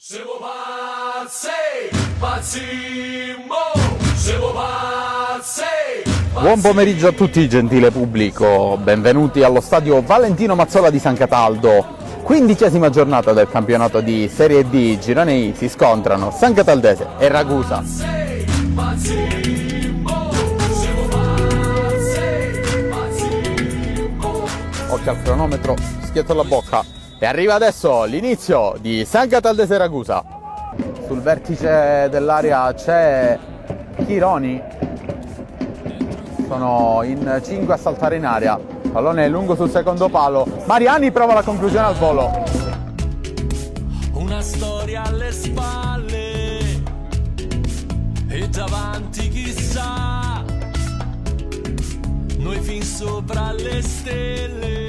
Siamo pazzi, siamo pazzi. Buon pomeriggio a tutti, gentile pubblico, benvenuti allo stadio Valentino Mazzola di San Cataldo. 15ª giornata del campionato di Serie D, girone I, si scontrano San Cataldese e Ragusa. Occhio al cronometro, schietto alla bocca e arriva adesso l'inizio di San Cataldese e Ragusa. Sul vertice dell'area c'è Chironi, sono in 5 a saltare in aria, pallone lungo sul secondo palo, Mariani prova la conclusione al volo. Una storia alle spalle e davanti chissà, noi fin sopra le stelle.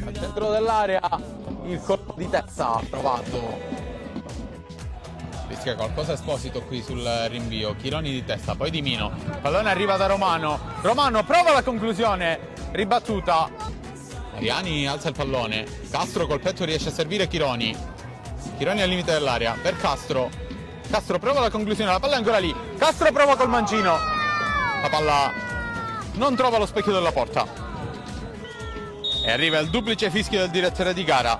Al centro dell'area il colpo di testa provato. Rischia qualcosa Esposito qui sul rinvio, Chironi di testa, poi di Mino, pallone arriva da Romano, Romano prova la conclusione, ribattuta, Mariani alza il pallone, Castro col petto riesce a servire Chironi, Chironi al limite dell'area, per Castro, Castro prova la conclusione, la palla è ancora lì, Castro prova col mancino, la palla non trova lo specchio della porta e arriva il duplice fischio del direttore di gara.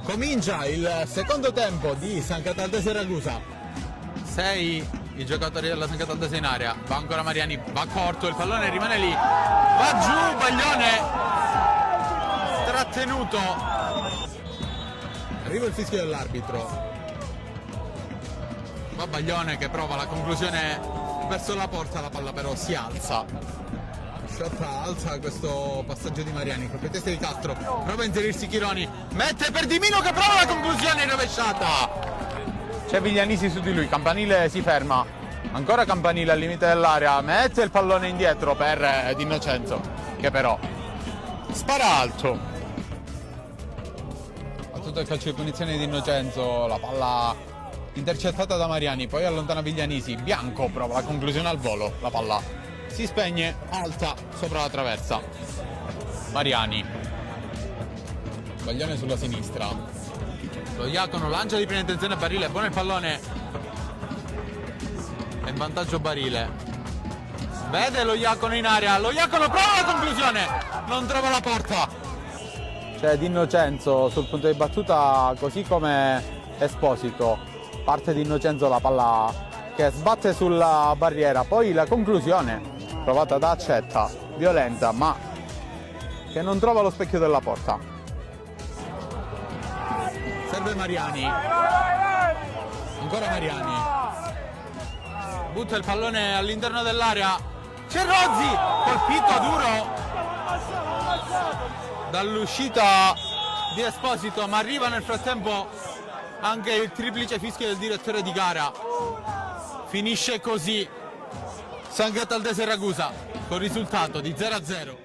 Comincia il secondo tempo di San Cataldese Ragusa. 6 i giocatori della San Cataldese in area. Va ancora Mariani, va corto, il pallone rimane lì. Va giù, Baglione trattenuto. Arriva il fischio dell'arbitro. Va Baglione che prova la conclusione verso la porta, la palla però si alza. Sciotta alza questo passaggio di Mariani, colpo di testa di Castro, prova a inserirsi Chironi, mette per Di Mino che prova la conclusione rovesciata. C'è Viglianisi su di lui, Campanile si ferma, ancora Campanile al limite dell'area, mette il pallone indietro per D'Innocenzo, che però spara alto. A tutto il calcio di punizione di D'Innocenzo, la palla intercettata da Mariani, poi allontana Viglianisi, Bianco prova la conclusione al volo, la palla si spegne alta sopra la traversa. Mariani, Baglione sulla sinistra, lo Iacono lancia di prima intenzione a Barile, buono il pallone, è in vantaggio Barile, vede lo Iacono in area, lo Iacono prova la conclusione, non trova la porta. C'è D'Innocenzo sul punto di battuta, così come Esposito, parte D'Innocenzo, la palla che sbatte sulla barriera, poi la conclusione provata da Accetta, violenta ma che non trova lo specchio della porta. Serve Mariani, ancora Mariani, butta il pallone all'interno dell'area, c'è Rozzi, colpito duro dall'uscita di Esposito, ma arriva nel frattempo anche il triplice fischio del direttore di gara. Finisce così San Cataldese Ragusa con risultato di 0-0.